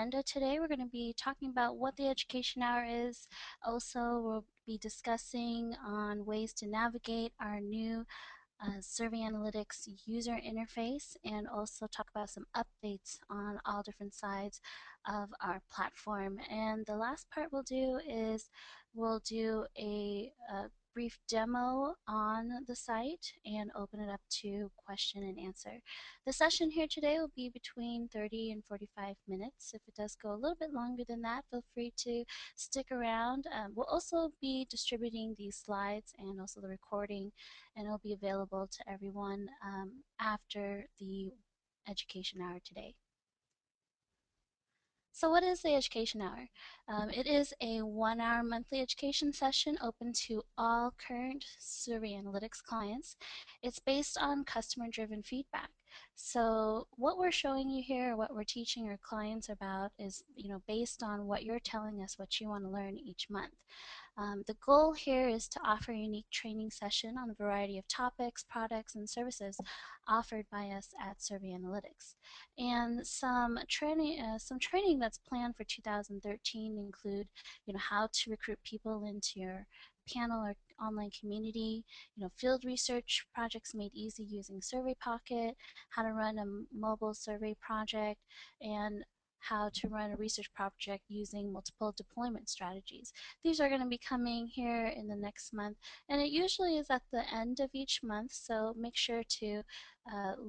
agenda today. We're going to be talking about what the Education Hour is. Also, we'll be discussing on ways to navigate our new Survey Analytics user interface, and also talk about some updates on all different sides of our platform. And the last part we'll do is we'll do a brief demo on the site and open it up to question and answer. The session here today will be between 30 and 45 minutes. If it does go a little bit longer than that, feel free to stick around. We'll also be distributing these slides and also the recording, and it'll be available to everyone after the Education Hour today. So what is the Education Hour? It is a 1-hour monthly education session open to all current Survey Analytics clients. It's based on customer-driven feedback. So what we're showing you here, what we're teaching our clients about is, based on what you're telling us what you want to learn each month. The goal here is to offer a unique training session on a variety of topics, products, and services offered by us at Survey Analytics. And some training that's planned for 2013 include, how to recruit people into your panel or online community, field research projects made easy using Survey Pocket, how to run a mobile survey project, and how to run a research project using multiple deployment strategies. These are going to be coming here in the next month, and it usually is at the end of each month, so make sure to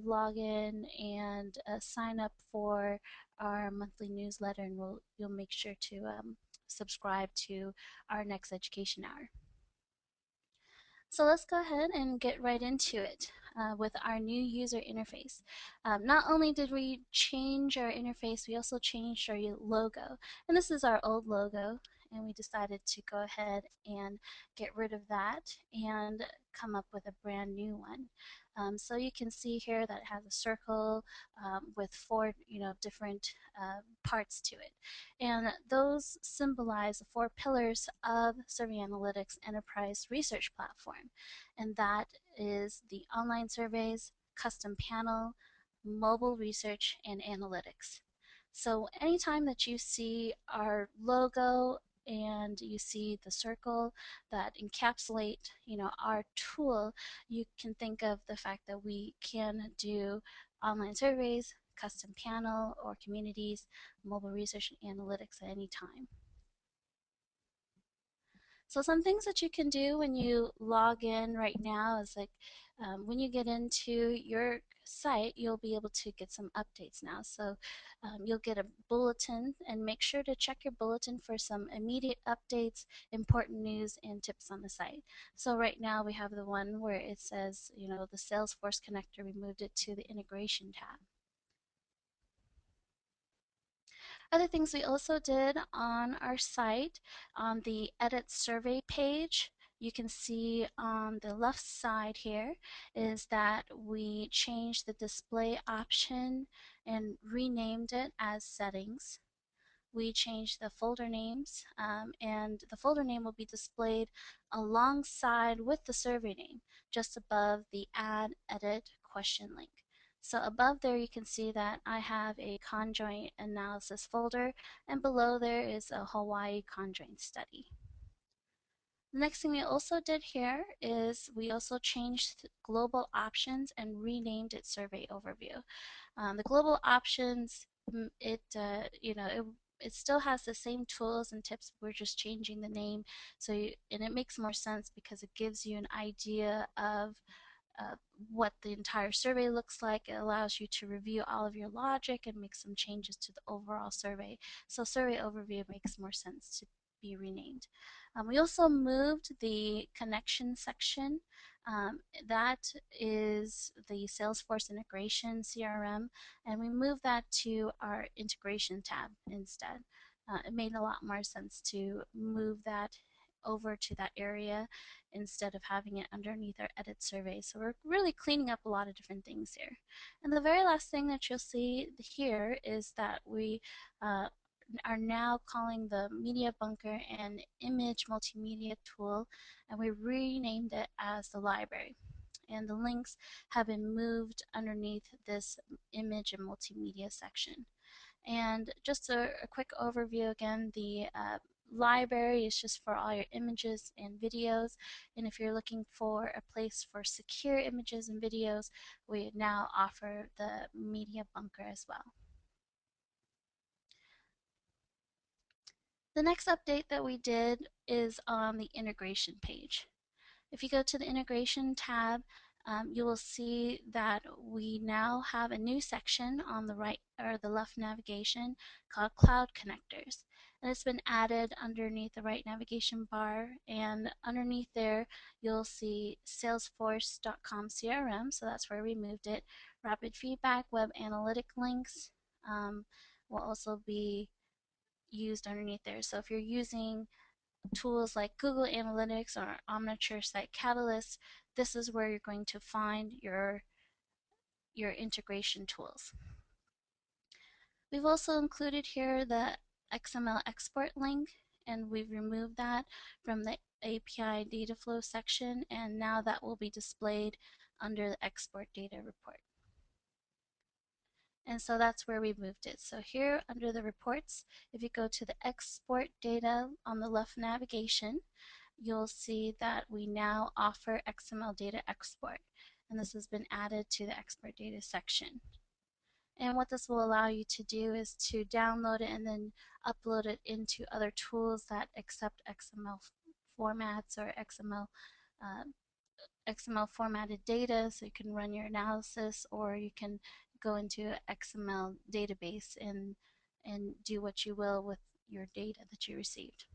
log in and sign up for our monthly newsletter, and you'll make sure to subscribe to our next Education Hour. So let's go ahead and get right into it with our new user interface. Not only did we change our interface, we also changed our logo. And this is our old logo, and we decided to go ahead and get rid of that and come up with a brand new one. So you can see here that it has a circle with 4 different parts to it. And those symbolize the 4 pillars of Survey Analytics Enterprise Research Platform. And that is the online surveys, custom panel, mobile research, and analytics. So anytime that you see our logo and you see the circle that encapsulate, our tool, you can think of the fact that we can do online surveys, custom panel or communities, mobile research, and analytics at any time. So some things that you can do when you log in right now is like when you get into your site, you'll be able to get some updates now. So you'll get a bulletin, and make sure to check your bulletin for some immediate updates, important news, and tips on the site. So right now we have the one where it says, the Salesforce connector, we moved it to the integration tab. Other things we also did on our site, on the Edit Survey page, you can see on the left side here is that we changed the display option and renamed it as Settings. We changed the folder names, and the folder name will be displayed alongside with the survey name, just above the Add, Edit, Question link. So above there you can see that I have a Conjoint Analysis folder, and below there is a Hawaii Conjoint Study. The next thing we also did here is we also changed global options and renamed it Survey Overview. The global options, it still has the same tools and tips. We're just changing the name, and it makes more sense because it gives you an idea of what the entire survey looks like. It allows you to review all of your logic and make some changes to the overall survey. So Survey Overview makes more sense to be renamed. We also moved the connection section. That is the Salesforce integration CRM, and we moved that to our integration tab instead. It made a lot more sense to move that over to that area instead of having it underneath our edit survey. So we're really cleaning up a lot of different things here. And the very last thing that you'll see here is that we are now calling the Media Bunker an Image Multimedia tool, and we renamed it as the library. And the links have been moved underneath this Image and Multimedia section. And just a quick overview again, the library is just for all your images and videos. And if you're looking for a place for secure images and videos, we now offer the media bunker as well. The next update that we did is on the integration page. If you go to the integration tab, you will see that we now have a new section on the right or the left navigation called Cloud Connectors. And it's been added underneath the right navigation bar, and underneath there you'll see Salesforce.com CRM, so that's where we moved it. Rapid feedback, web analytic links will also be used underneath there. So if you're using tools like Google Analytics or Omniture Site Catalyst, this is where you're going to find your integration tools. We've also included here the XML Export link, and we've removed that from the API data flow section, and now that will be displayed under the Export Data Report. And so that's where we moved it. So here under the reports, if you go to the export data on the left navigation, you'll see that we now offer XML Data Export. And this has been added to the export data section. And what this will allow you to do is to download it and then upload it into other tools that accept XML formats or XML formatted data, so you can run your analysis, or you can go into XML database and do what you will with your data that you received.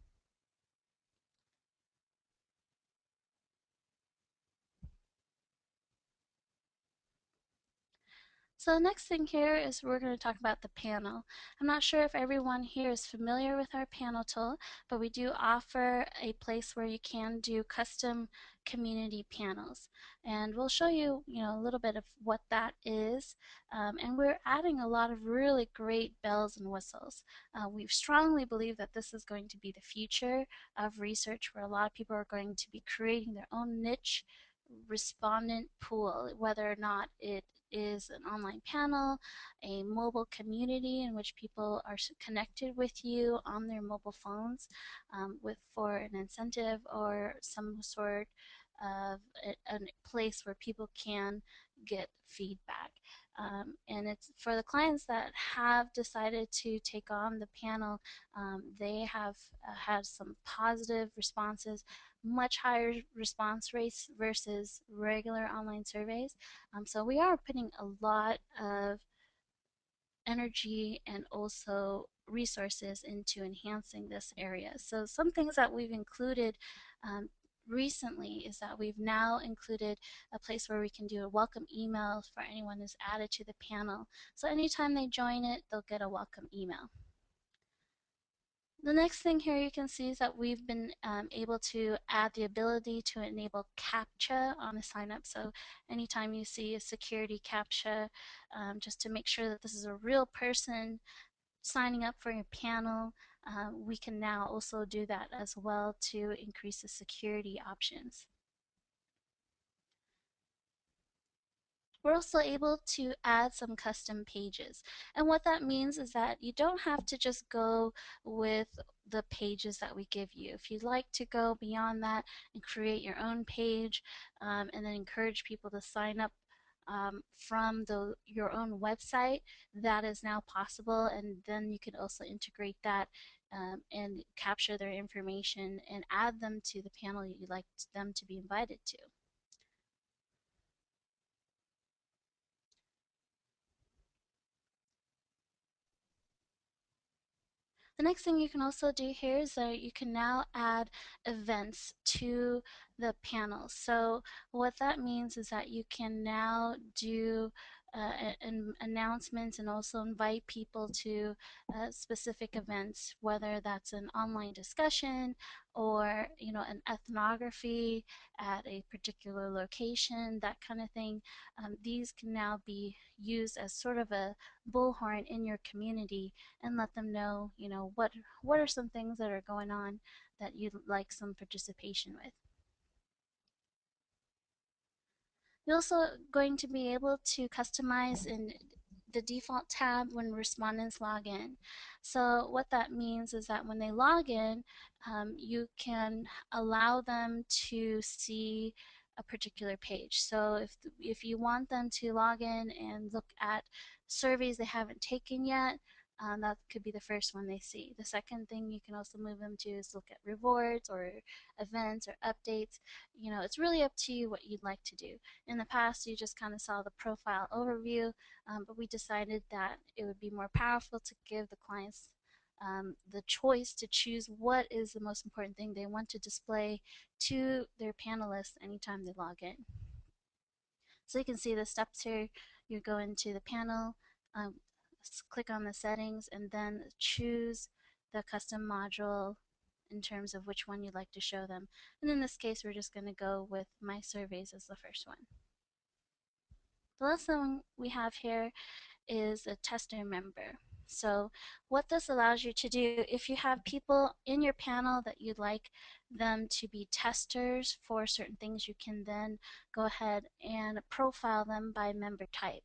So the next thing here is we're going to talk about the panel. I'm not sure if everyone here is familiar with our panel tool, but we do offer a place where you can do custom community panels. And we'll show you, a little bit of what that is. And we're adding a lot of really great bells and whistles. We strongly believe that this is going to be the future of research, where a lot of people are going to be creating their own niche respondent pool, whether or not it is an online panel, a mobile community in which people are connected with you on their mobile phones for an incentive or some sort of a place where people can get feedback. And it's for the clients that have decided to take on the panel, they have had some positive responses, much higher response rates versus regular online surveys. So we are putting a lot of energy and also resources into enhancing this area. So some things that we've included recently is that we've now included a place where we can do a welcome email for anyone who's added to the panel. So anytime they join it, they'll get a welcome email. The next thing here you can see is that we've been able to add the ability to enable CAPTCHA on the sign up. So anytime you see a security CAPTCHA, just to make sure that this is a real person signing up for your panel, we can now also do that as well to increase the security options. We're also able to add some custom pages. And what that means is that you don't have to just go with the pages that we give you. If you'd like to go beyond that and create your own page and then encourage people to sign up from your own website, that is now possible. And then you can also integrate that and capture their information and add them to the panel you'd like them to be invited to. The next thing you can also do here is that you can now add events to the panel. So what that means is that you can now do announcements and also invite people to specific events, whether that's an online discussion or an ethnography at a particular location, that kind of thing. These can now be used as sort of a bullhorn in your community and let them know, what are some things that are going on that you'd like some participation with. You're also going to be able to customize and the default tab when respondents log in. So what that means is that when they log in, you can allow them to see a particular page. So if you want them to log in and look at surveys they haven't taken yet, that could be the first one they see. The second thing you can also move them to is look at rewards or events or updates. You know, it's really up to you what you'd like to do. In the past, you just kind of saw the profile overview, but we decided that it would be more powerful to give the clients the choice to choose what is the most important thing they want to display to their panelists anytime they log in. So you can see the steps here. You go into the panel, click on the settings, and then choose the custom module in terms of which one you'd like to show them. And in this case, we're just going to go with My Surveys as the first one. The last one we have here is a tester member. So what this allows you to do, if you have people in your panel that you'd like them to be testers for certain things, you can then go ahead and profile them by member type.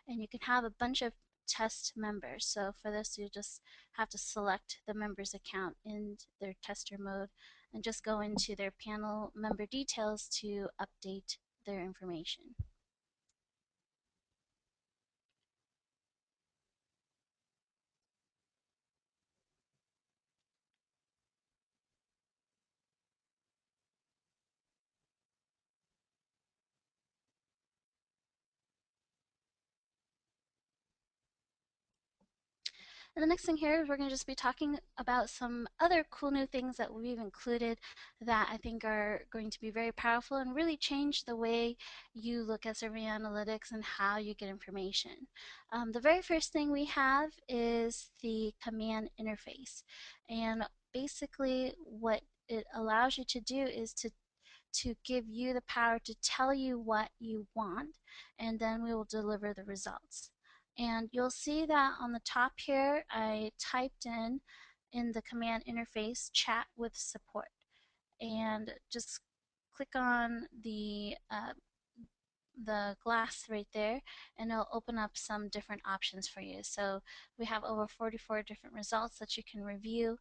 And you can have a bunch of test members. So for this, you just have to select the member's account in their tester mode and just go into their panel member details to update their information. And the next thing here is we're going to just be talking about some other cool new things that we've included that I think are going to be very powerful and really change the way you look at survey analytics and how you get information. The very first thing we have is the command interface. And basically what it allows you to do is to give you the power to tell you what you want, and then we will deliver the results. And you'll see that on the top here, I typed in the command interface, chat with support. And just click on the glass right there, and it'll open up some different options for you. So we have over 44 different results that you can review.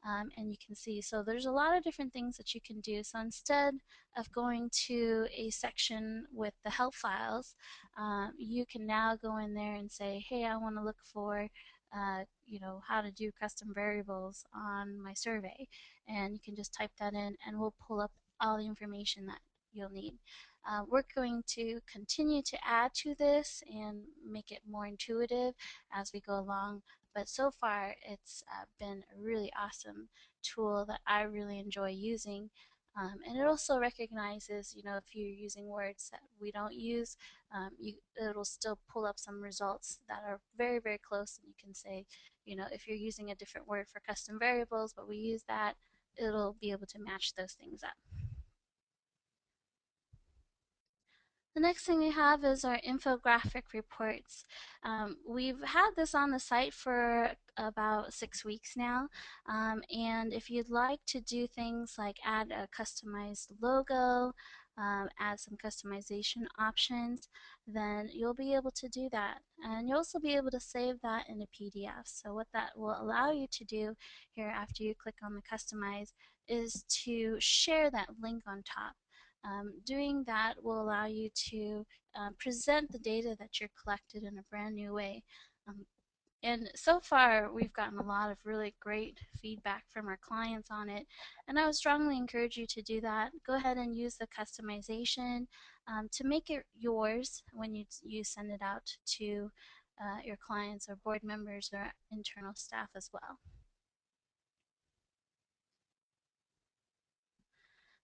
And you can see, so there's a lot of different things that you can do. So instead of going to a section with the help files, you can now go in there and say, hey, I want to look for you know, how to do custom variables on my survey. And you can just type that in and we'll pull up all the information that you'll need. We're going to continue to add to this and make it more intuitive as we go along, but so far it's been a really awesome tool that I really enjoy using. And it also recognizes, you know, if you're using words that we don't use, it'll still pull up some results that are very, very close, and you can say, you know, if you're using a different word for custom variables, but we use that, it'll be able to match those things up. The next thing we have is our infographic reports. We've had this on the site for about 6 weeks now, and if you'd like to do things like add a customized logo, add some customization options, then you'll be able to do that. And you'll also be able to save that in a PDF. So what that will allow you to do here after you click on the customize is to share that link on top. Doing that will allow you to present the data that you're collected in a brand new way. And so far, we've gotten a lot of really great feedback from our clients on it, and I would strongly encourage you to do that. Go ahead and use the customization to make it yours when you send it out to your clients or board members or internal staff as well.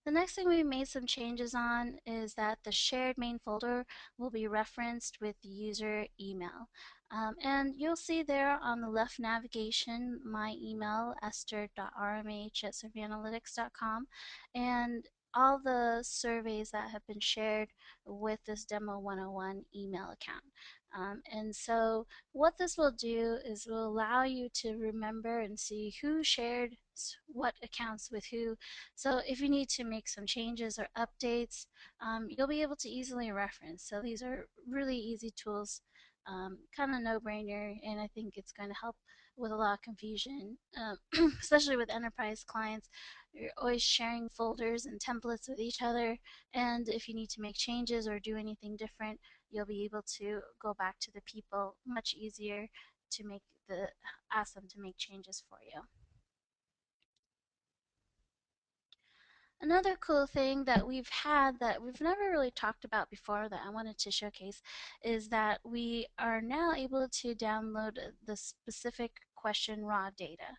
The next thing we made some changes on is that the shared main folder will be referenced with the user email. And you'll see there on the left navigation my email, esther.rmh@surveyanalytics.com, and all the surveys that have been shared with this Demo 101 email account. And so what this will do is will allow you to remember and see who shared what accounts with who. So if you need to make some changes or updates, you'll be able to easily reference. So these are really easy tools kind of no-brainer, and I think it's going to help with a lot of confusion, especially with enterprise clients. You're always sharing folders and templates with each other, and if you need to make changes or do anything different, you'll be able to go back to the people much easier to ask them to make changes for you. Another cool thing that we've had that we've never really talked about before that I wanted to showcase is that we are now able to download the specific question raw data.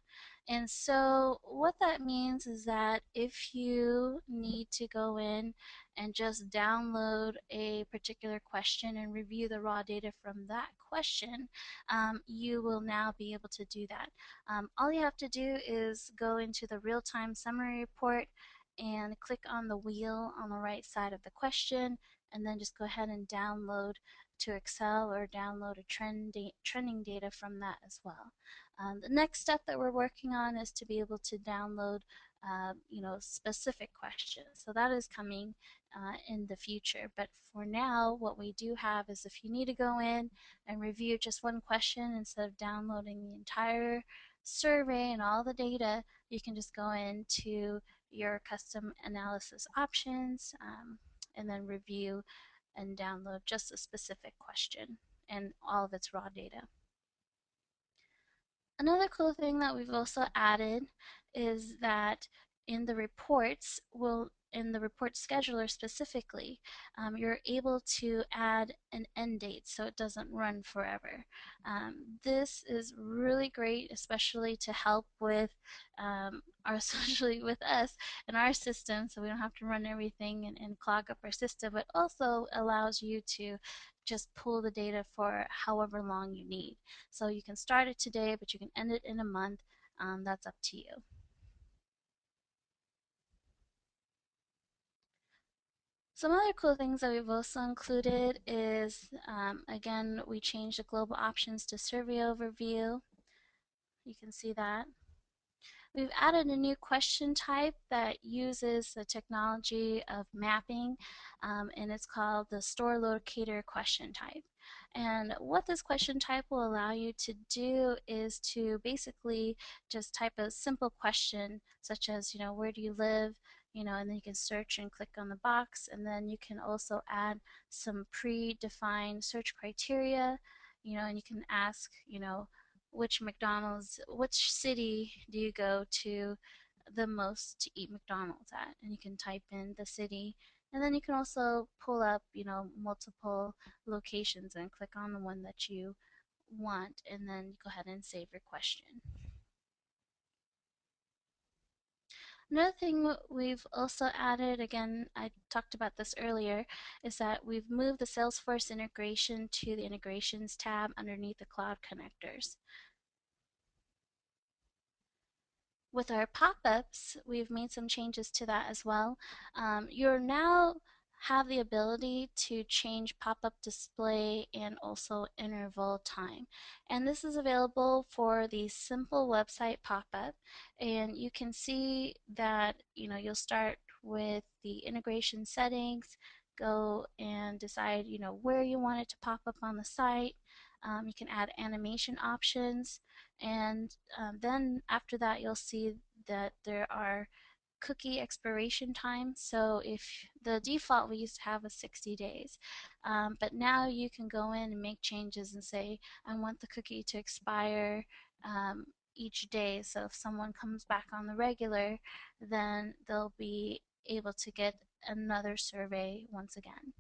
And so what that means is that if you need to go in and just download a particular question and review the raw data from that question, you will now be able to do that. All you have to do is go into the real-time summary report and click on the wheel on the right side of the question, and then just go ahead and download to Excel or download a trending data from that as well. The next step that we're working on is to be able to download specific questions. So that is coming in the future. But for now, what we do have is if you need to go in and review just one question instead of downloading the entire survey and all the data, you can just go into your custom analysis options and then review and download just a specific question and all of its raw data. Another cool thing that we've also added is that in the reports, in the report scheduler specifically, you're able to add an end date so it doesn't run forever. This is really great, especially to help with especially with us and our system, so we don't have to run everything and clog up our system, but also allows you to just pull the data for however long you need. So you can start it today, but you can end it in a month. That's up to you. Some other cool things that we've also included is, again, we changed the global options to survey overview. You can see that. We've added a new question type that uses the technology of mapping, and it's called the store locator question type. And what this question type will allow you to do is to basically just type a simple question such as, where do you live? And then you can search and click on the box, and then you can also add some predefined search criteria, and you can ask, which McDonald's, which city do you go to the most to eat McDonald's at? And you can type in the city, and then you can also pull up, multiple locations and click on the one that you want, and then go ahead and save your question. Another thing we've also added, again, I talked about this earlier, is that we've moved the Salesforce integration to the Integrations tab underneath the Cloud Connectors. With our pop-ups, we've made some changes to that as well. You now have the ability to change pop-up display and also interval time. And this is available for the simple website pop-up. And you can see that, you'll start with the integration settings, go and decide, where you want it to pop up on the site. You can add animation options, and then after that you'll see that there are cookie expiration times. So if the default we used to have was 60 days, but now you can go in and make changes and say, I want the cookie to expire each day. So if someone comes back on the regular, then they'll be able to get another survey once again.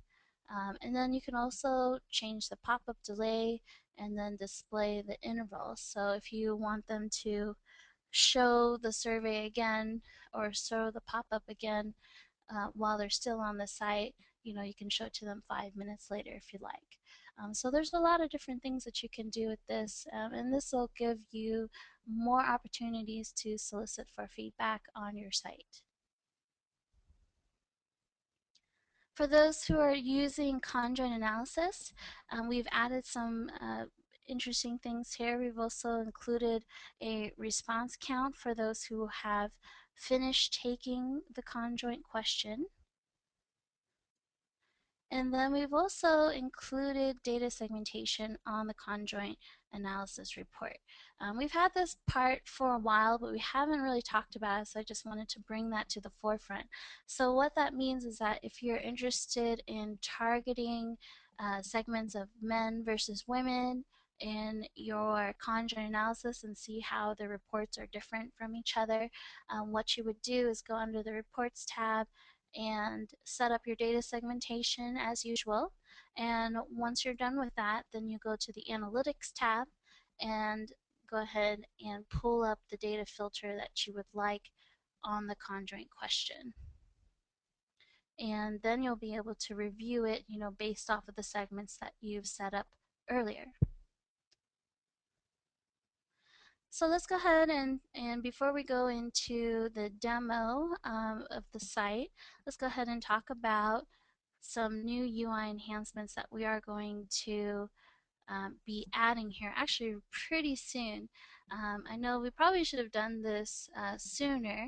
And then you can also change the pop-up delay and then display the intervals. So if you want them to show the survey again or show the pop-up again while they're still on the site, you can show it to them 5 minutes later if you like. So there's a lot of different things that you can do with this, and this will give you more opportunities to solicit for feedback on your site. For those who are using Conjoint Analysis, we've added some interesting things here. We've also included a response count for those who have finished taking the conjoint question. And then we've also included data segmentation on the Conjoint Analysis report. We've had this part for a while, but we haven't really talked about it, so I just wanted to bring that to the forefront. So what that means is that if you're interested in targeting segments of men versus women in your conjoint analysis and see how the reports are different from each other, what you would do is go under the Reports tab and set up your data segmentation as usual. And once you're done with that, then you go to the Analytics tab and go ahead and pull up the data filter that you would like on the conjoint question. And then you'll be able to review it, based off of the segments that you've set up earlier. So let's go ahead and before we go into the demo of the site, let's go ahead and talk about some new UI enhancements that we are going to be adding here actually pretty soon. I know we probably should have done this sooner,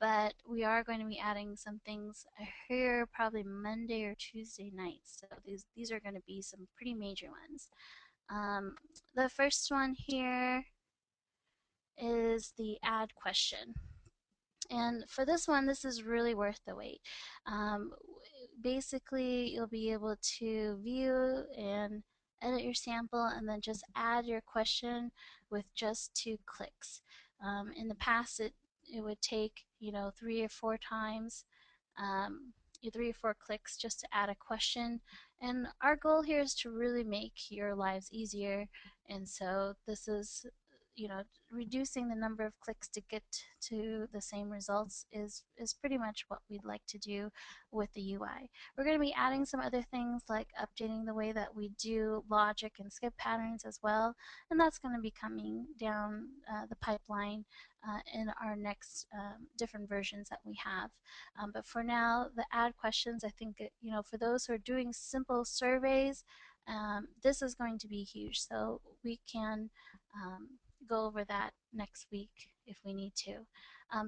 but we are going to be adding some things here probably Monday or Tuesday night. So these are going to be some pretty major ones. The first one here is the add question. And for this one, this is really worth the wait. Basically, you'll be able to view and edit your sample and then just add your question with just 2 clicks. In the past, it would take 3 or 4 times, 3 or 4 clicks just to add a question. And our goal here is to really make your lives easier. And so this is reducing the number of clicks to get to the same results is pretty much what we'd like to do with the UI. We're going to be adding some other things like updating the way that we do logic and skip patterns as well, and that's going to be coming down the pipeline in our next different versions that we have. But for now, the add questions, I think, for those who are doing simple surveys, this is going to be huge. So we can go over that next week if we need to.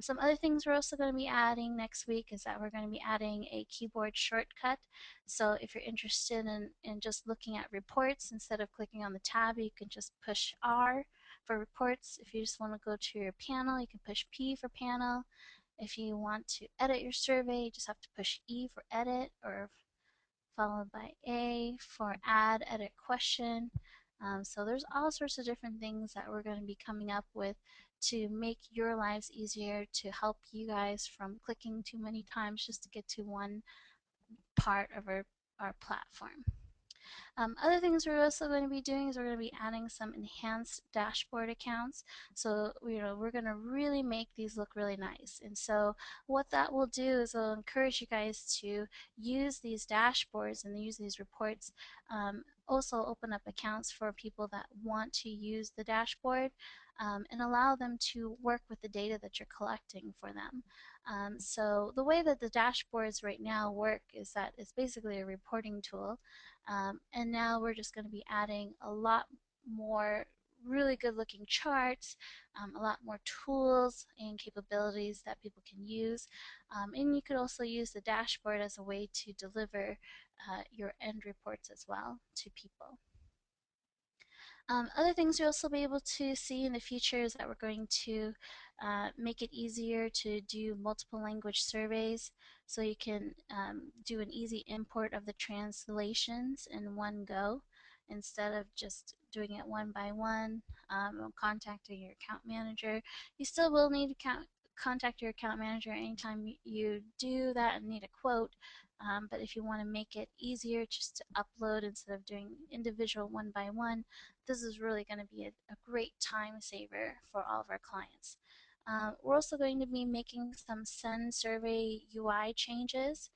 Some other things we're also going to be adding next week is that we're going to be adding a keyboard shortcut. So if you're interested in just looking at reports, instead of clicking on the tab, you can just push R for reports. If you just want to go to your panel, you can push P for panel. If you want to edit your survey, you just have to push E for edit, or followed by A for add edit question. So there's all sorts of different things that we're going to be coming up with to make your lives easier, to help you guys from clicking too many times just to get to one part of our platform. Other things we're also going to be doing is we're going to be adding some enhanced dashboard accounts. So we're going to really make these look really nice. And so what that will do is it'll encourage you guys to use these dashboards and use these reports. Also open up accounts for people that want to use the dashboard, and allow them to work with the data that you're collecting for them. So the way that the dashboards right now work is that it's basically a reporting tool. And now we're just going to be adding a lot more really good looking charts, a lot more tools and capabilities that people can use. And you could also use the dashboard as a way to deliver your end reports as well to people. Other things you'll also be able to see in the future is that we're going to make it easier to do multiple language surveys, so you can do an easy import of the translations in one go instead of just doing it one by one, contacting your account manager. You still will need to contact your account manager anytime you do that and need a quote. But if you want to make it easier just to upload instead of doing individual one by one, this is really going to be a great time saver for all of our clients. We're also going to be making some send survey UI changes.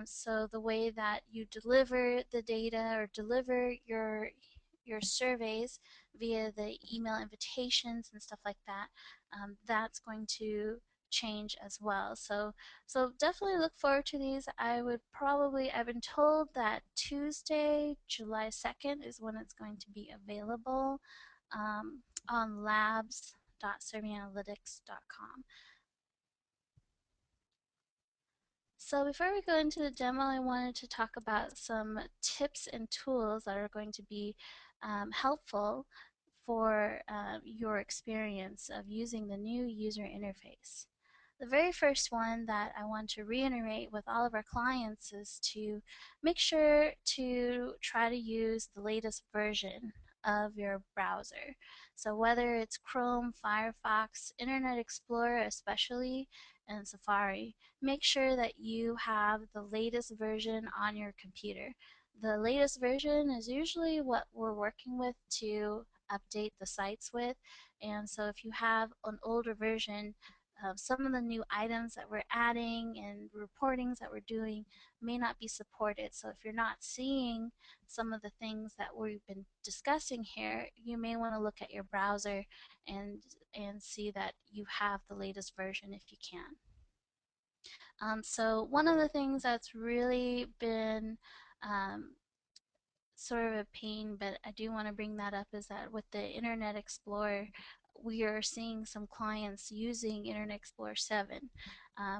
So the way that you deliver the data or deliver your surveys via the email invitations and stuff like that, that's going to change as well. So definitely look forward to these. I've been told that Tuesday, July 2nd is when it's going to be available on labs.surveyanalytics.com. So before we go into the demo, I wanted to talk about some tips and tools that are going to be helpful for your experience of using the new user interface. The very first one that I want to reiterate with all of our clients is to make sure to try to use the latest version of your browser. So whether it's Chrome, Firefox, Internet Explorer especially, and Safari, make sure that you have the latest version on your computer. The latest version is usually what we're working with to update the sites with, and so if you have an older version, some of the new items that we're adding and reportings that we're doing may not be supported. So if you're not seeing some of the things that we've been discussing here, you may want to look at your browser and see that you have the latest version if you can. So one of the things that's really been um, sort of a pain, but I do want to bring that up, is that with the Internet Explorer, we are seeing some clients using Internet Explorer 7.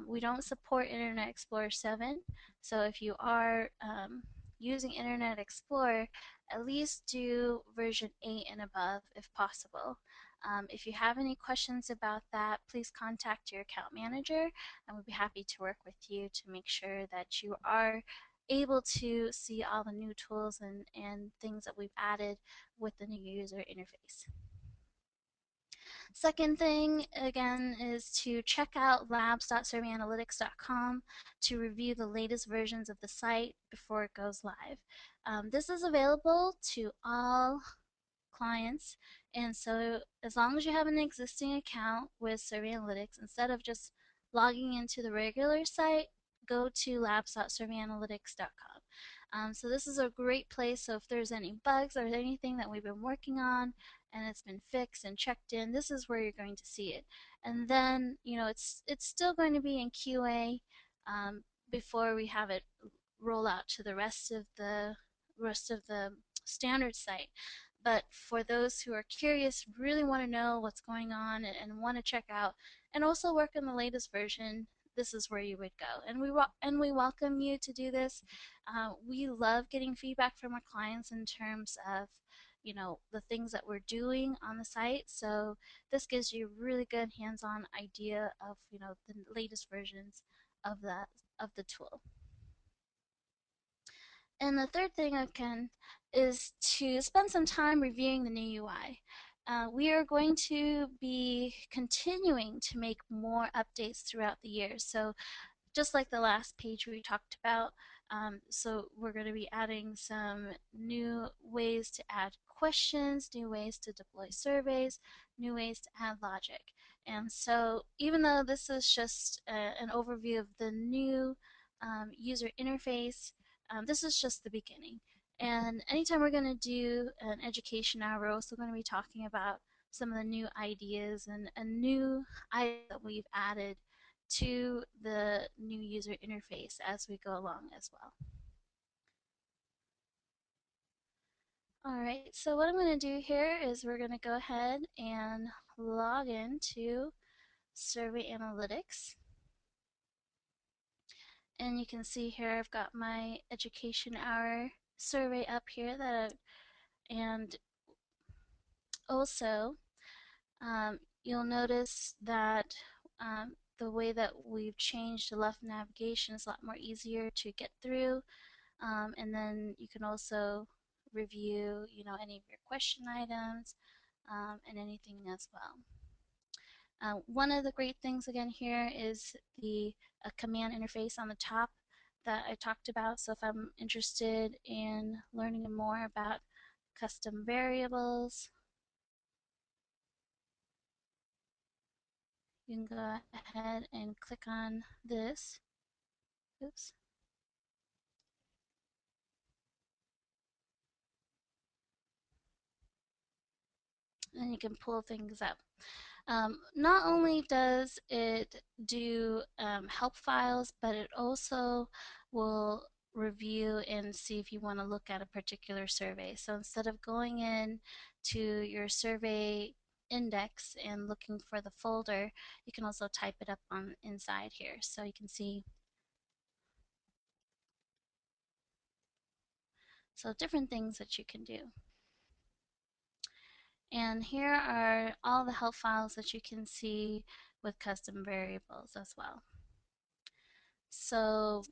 We don't support Internet Explorer 7, so if you are using Internet Explorer, at least do version 8 and above if possible. If you have any questions about that, please contact your account manager, and we'll be happy to work with you to make sure that you are able to see all the new tools and things that we've added with the new user interface. Second thing, again, is to check out labs.surveyanalytics.com to review the latest versions of the site before it goes live. This is available to all clients, and so as long as you have an existing account with Survey Analytics, instead of just logging into the regular site, go to labs.surveyanalytics.com. So this is a great place, so if there's any bugs or anything that we've been working on and it's been fixed and checked in, this is where you're going to see it. And then, you know, it's still going to be in QA before we have it roll out to the rest of the standard site. But for those who are curious, really want to know what's going on and want to check out and also work on the latest version, this is where you would go. And we welcome you to do this. We love getting feedback from our clients in terms of, you know, the things that we're doing on the site. So this gives you a really good hands-on idea of, you know, the latest versions of the tool. And the third thing, again, is to spend some time reviewing the new UI. We are going to be continuing to make more updates throughout the year. So just like the last page we talked about, so we're going to be adding some new ways to add questions, new ways to deploy surveys, new ways to add logic. And so even though this is just an overview of the new user interface, this is just the beginning. And anytime we're going to do an education hour, we're also going to be talking about some of the new ideas and a new idea that we've added to the new user interface as we go along as well. Alright, so what I'm going to do here is we're going to go ahead and log into Survey Analytics. And you can see here I've got my education hour survey up here and also you'll notice that the way that we've changed the left navigation is a lot more easier to get through, and then you can also review, you know, any of your question items and anything as well. One of the great things again here is the command interface on the top that I talked about. So if I'm interested in learning more about custom variables, you can go ahead and click on this. Oops. And you can pull things up. Not only does it do help files, but it also will review and see if you want to look at a particular survey. So instead of going in to your survey index and looking for the folder, you can also type it up on inside here. So you can see So different things that you can do. And here are all the help files that you can see with custom variables as well. So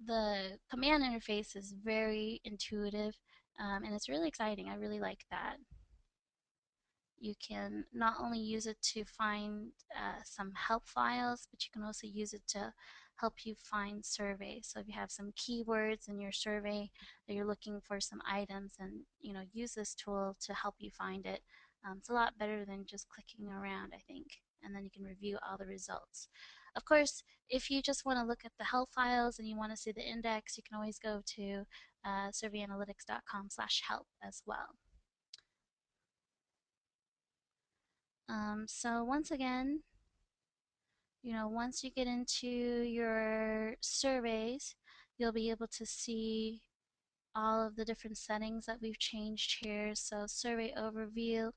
the command interface is very intuitive, and it's really exciting. I really like that. You can not only use it to find some help files, but you can also use it to help you find surveys. So if you have some keywords in your survey that you're looking for some items, and use this tool to help you find it. It's a lot better than just clicking around, I think, and then you can review all the results. Of course, if you just want to look at the help files and you want to see the index, you can always go to surveyanalytics.com/help as well. So once again, once you get into your surveys, you'll be able to see all of the different settings that we've changed here. So survey overview,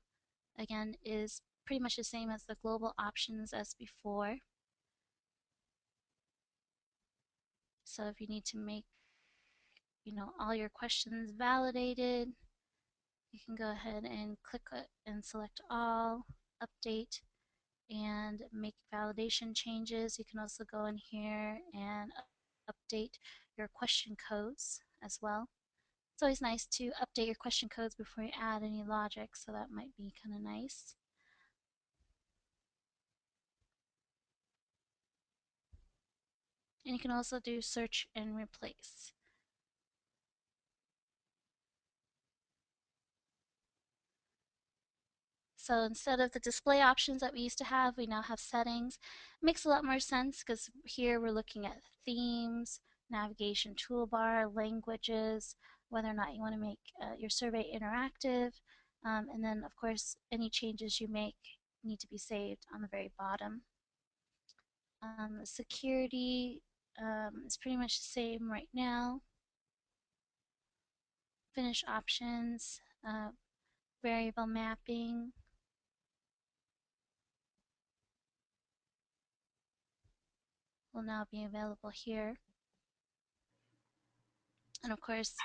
again, is pretty much the same as the global options as before. So if you need to make, all your questions validated, you can go ahead and click it and select all, update, and make validation changes. You can also go in here and update your question codes as well. It's always nice to update your question codes before you add any logic, so that might be kind of nice. And you can also do search and replace. So instead of the display options that we used to have, we now have settings. It makes a lot more sense because here we're looking at themes, navigation toolbar, languages, whether or not you want to make your survey interactive, and then of course any changes you make need to be saved on the very bottom. Security is pretty much the same right now. Finish options, variable mapping, will now be available here. And of course,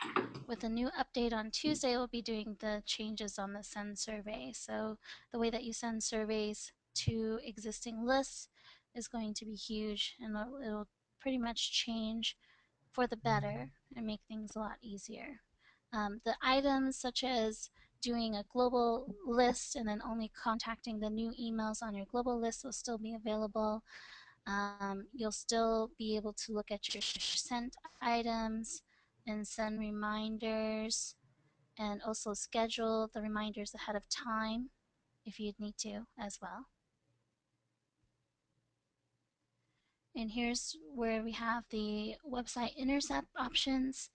with a new update on Tuesday, we'll be doing the changes on the send survey. So the way that you send surveys to existing lists is going to be huge, and it'll pretty much change for the better and make things a lot easier. The items such as doing a global list and then only contacting the new emails on your global list will still be available. You'll still be able to look at your sent items and send reminders, and also schedule the reminders ahead of time if you'd need to as well. And here's where we have the website intercept options.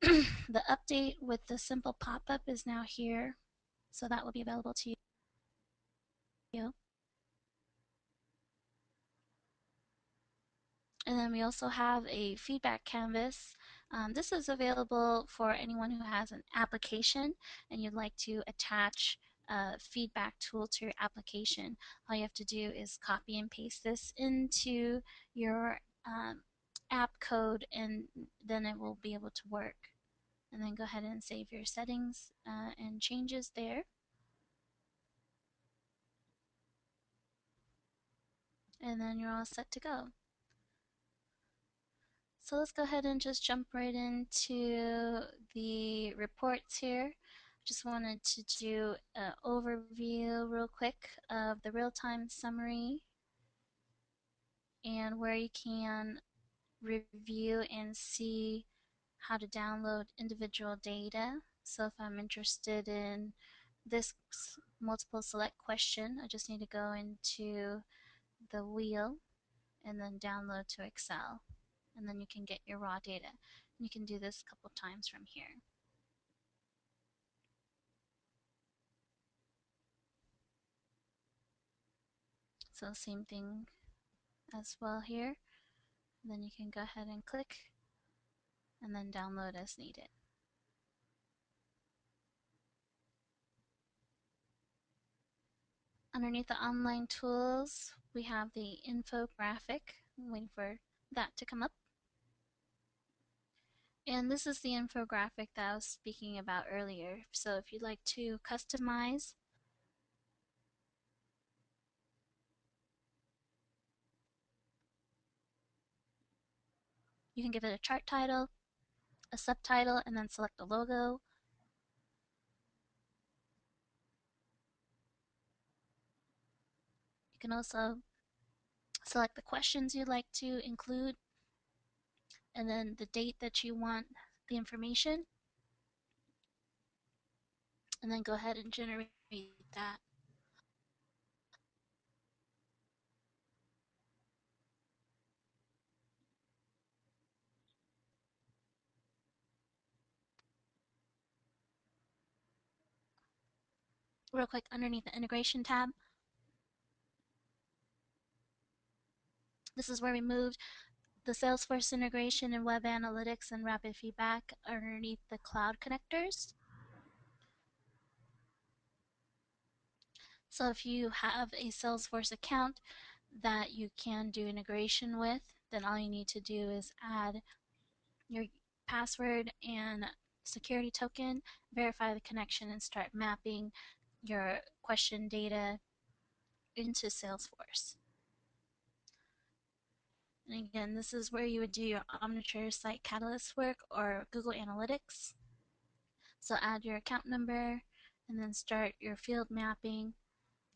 The update with the simple pop-up is now here, so that will be available to you. And then we also have a feedback canvas. This is available for anyone who has an application and you'd like to attach a feedback tool to your application. All you have to do is copy and paste this into your app code, and then it will be able to work. And then go ahead and save your settings and changes there. And then you're all set to go. So let's go ahead and just jump right into the reports here. Just wanted to do an overview real quick of the real-time summary and where you can review and see how to download individual data. So if I'm interested in this multiple select question, I just need to go into the wheel and then download to Excel. And then you can get your raw data. You can do this a couple times from here. So same thing as well here. And then you can go ahead and click and then download as needed. Underneath the online tools, we have the infographic. I'm waiting for that to come up. And this is the infographic that I was speaking about earlier. So if you'd like to customize, you can give it a chart title, a subtitle, and then select a logo. You can also select the questions you'd like to include, and then the date that you want the information, and then go ahead and generate that. Real quick, underneath the integration tab, this is where we moved the Salesforce integration and web analytics and rapid feedback underneath the cloud connectors. So if you have a Salesforce account that you can do integration with, then all you need to do is add your password and security token, verify the connection, and start mapping your question data into Salesforce. And again, this is where you would do your Omniture Site Catalyst work or Google Analytics. So add your account number and then start your field mapping.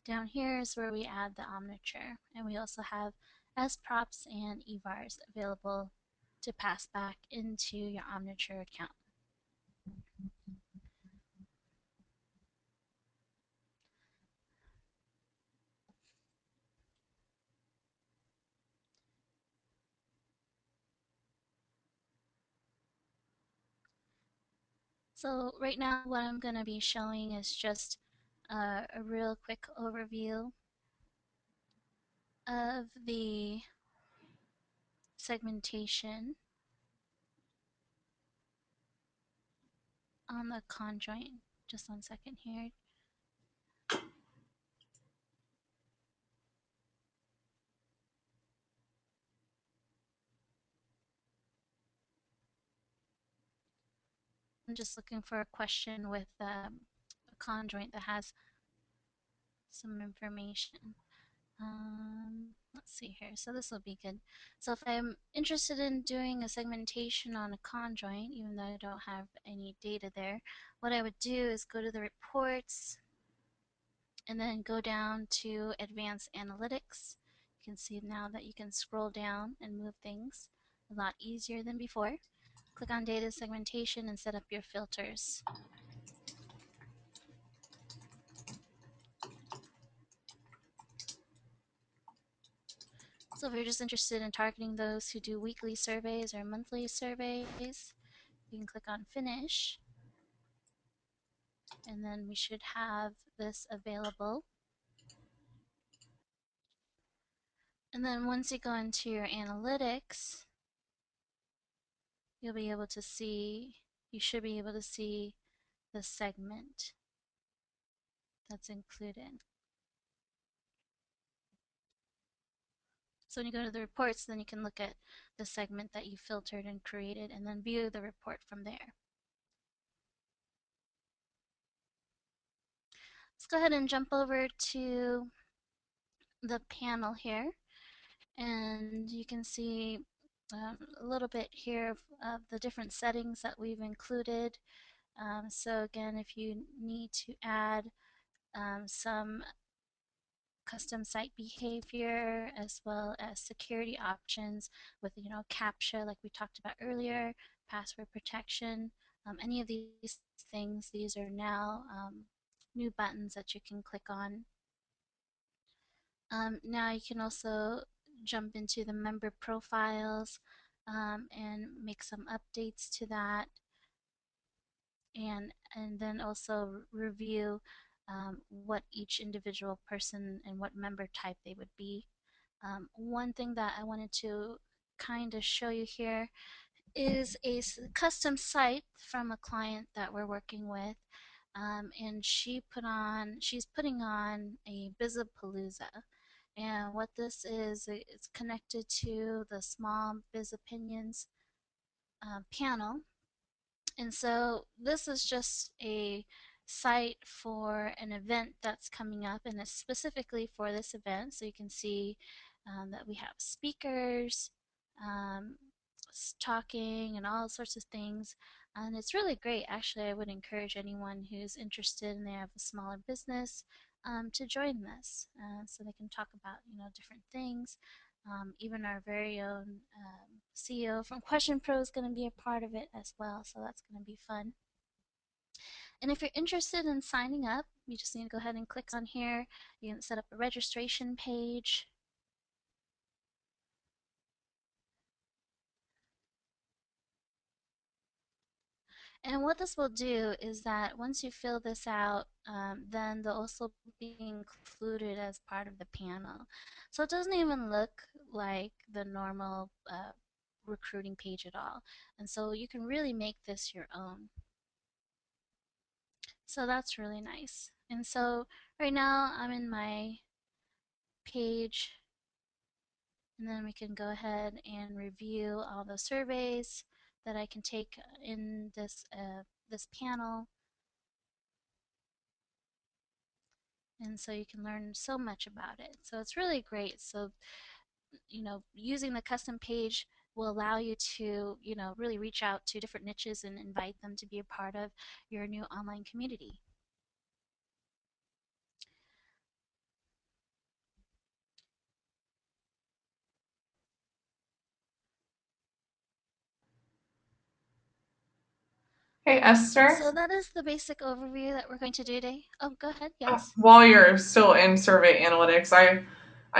Down here is where we add the Omniture, and we also have sprops and evars available to pass back into your Omniture account. So right now what I'm going to be showing is just a real quick overview of the segmentation on the conjoint. Just 1 second here. I'm just looking for a question with a conjoint that has some information. Let's see here. So this will be good. So if I'm interested in doing a segmentation on a conjoint, even though I don't have any data there, what I would do is go to the reports and then go down to advanced analytics. You can see now that you can scroll down and move things a lot easier than before. Click on data segmentation and set up your filters. So if you're just interested in targeting those who do weekly surveys or monthly surveys, you can click on finish, and then we should have this available. And then once you go into your analytics, you'll be able to see, you should be able to see the segment that's included. So when you go to the reports, then you can look at the segment that you filtered and created and then view the report from there. Let's go ahead and jump over to the panel here, and you can see a little bit here of the different settings that we've included. So again, if you need to add some custom site behavior as well as security options with CAPTCHA like we talked about earlier, password protection, any of these things, these are now new buttons that you can click on. Now you can also jump into the member profiles and make some updates to that, and then also review what each individual person and what member type they would be. One thing that I wanted to kind of show you here is a custom site from a client that we're working with, and she's putting on a Bizapalooza. And what this is, it's connected to the Small Biz Opinions panel. And so this is just a site for an event that's coming up, and it's specifically for this event. So you can see that we have speakers um, talking and all sorts of things. And it's really great. Actually, I would encourage anyone who's interested and they have a smaller business to join this, so they can talk about different things. Even our very own CEO from Question Pro is going to be a part of it as well, so that's going to be fun. And if you're interested in signing up, you just need to go ahead and click on here. You can set up a registration page. And what this will do is that once you fill this out, then they'll also be included as part of the panel. So it doesn't even look like the normal recruiting page at all. And so you can really make this your own. So that's really nice. And so right now I'm in my page, and then we can go ahead and review all the surveys that I can take in this panel. And so you can learn so much about it. So it's really great. So, using the custom page will allow you to, really reach out to different niches and invite them to be a part of your new online community. Hey, Esther, So that is the basic overview that we're going to do today. Oh, go ahead. Yes. while you're still in survey analytics, I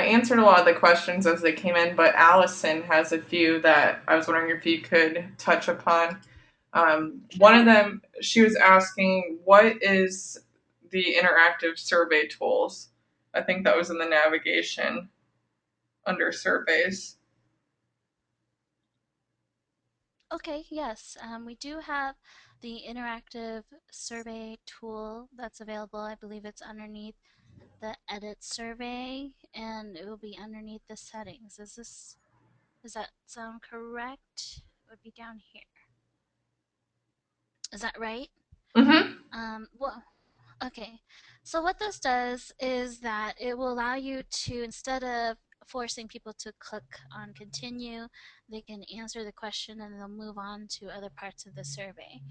answered a lot of the questions as they came in, but Allison has a few that I was wondering if you could touch upon. One of Sure. them, she was asking, what is the interactive survey tools? I think that was in the navigation under surveys. Okay, yes. We do have the interactive survey tool that's available. I believe it's underneath the edit survey, and it will be underneath the settings. Does that sound correct? It would be down here. Is that right? Mm-hmm. Well, okay. So what this does is that it will allow you to, instead of forcing people to click on continue, they can answer the question and they'll move on to other parts of the survey.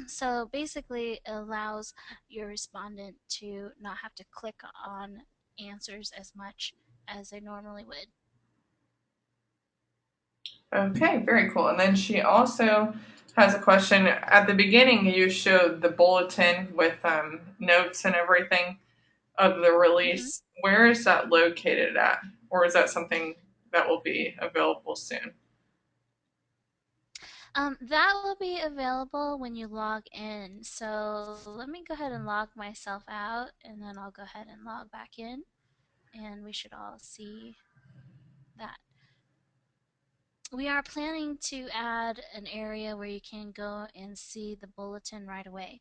So basically, it allows your respondent to not have to click on answers as much as they normally would. Okay, very cool. And then she also has a question. At the beginning, you showed the bulletin with notes and everything of the Hmm. release. Where is that located at? Or is that something that will be available soon? That will be available when you log in. So let me go ahead and log myself out, and then I'll go ahead and log back in, and we should all see that. We are planning to add an area where you can go and see the bulletin right away.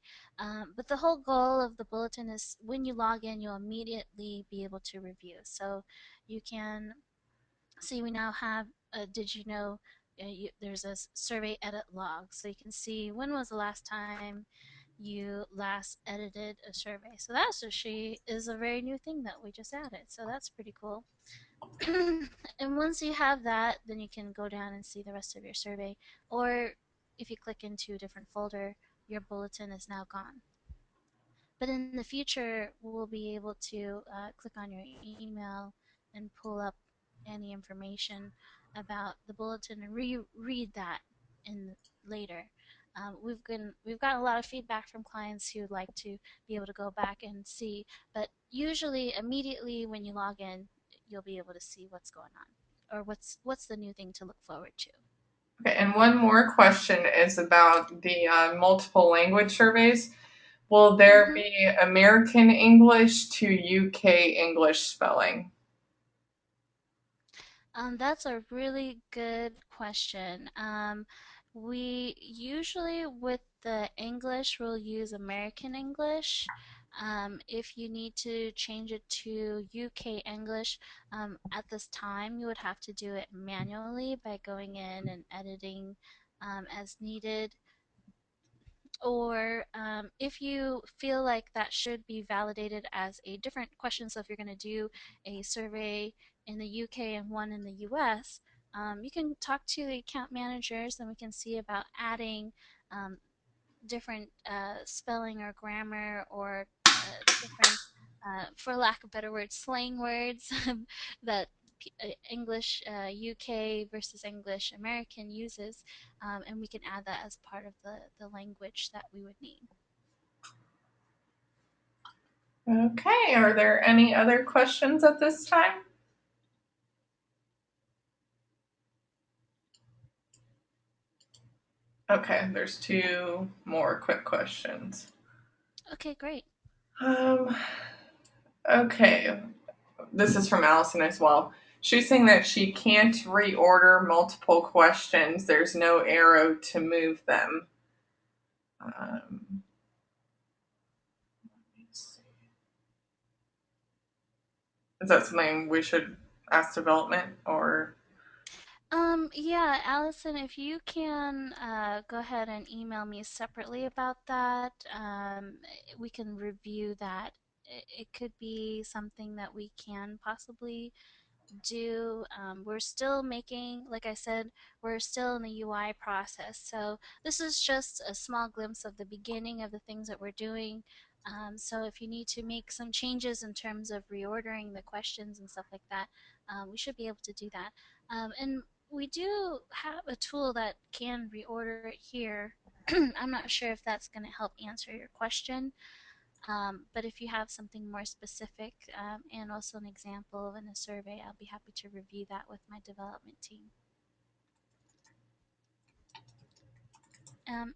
But the whole goal of the bulletin is when you log in, you'll immediately be able to review. So you can see we now have did you know there's a survey edit log, so you can see when was the last time you last edited a survey. So that's actually is a very new thing that we just added, so that's pretty cool. And once you have that, then you can go down and see the rest of your survey, or if you click into a different folder, your bulletin is now gone. But in the future, we'll be able to click on your email and pull up any information about the bulletin and reread that in later. We've got a lot of feedback from clients who'd like to be able to go back and see, but usually immediately when you log in, you'll be able to see what's going on or what's the new thing to look forward to. Okay, and one more question is about the multiple language surveys. Will there Mm-hmm. be American English to UK English spelling? That's a really good question. We usually, with the English, will use American English. If you need to change it to UK English, at this time, you would have to do it manually by going in and editing as needed. or if you feel like that should be validated as a different question, so if you're going to do a survey in the UK and one in the US, you can talk to the account managers and we can see about adding um, different spelling or grammar or different, for lack of better words, slang words that English UK versus English American uses, and we can add that as part of the language that we would need. Okay, are there any other questions at this time? Okay, there's two more quick questions. Okay, great. Um, okay, this is from Allison as well. She's saying that she can't reorder multiple questions. There's no arrow to move them. Um, is that something we should ask development or? Yeah, Allison, if you can go ahead and email me separately about that, we can review that. It could be something that we can possibly do. We're still making, like I said, we're still in the UI process. So this is just a small glimpse of the beginning of the things that we're doing. So if you need to make some changes in terms of reordering the questions and stuff like that, we should be able to do that. And we do have a tool that can reorder it here. I'm not sure if that's going to help answer your question. But if you have something more specific and also an example in a survey, I'll be happy to review that with my development team.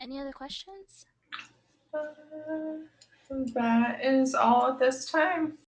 Any other questions? That is all at this time.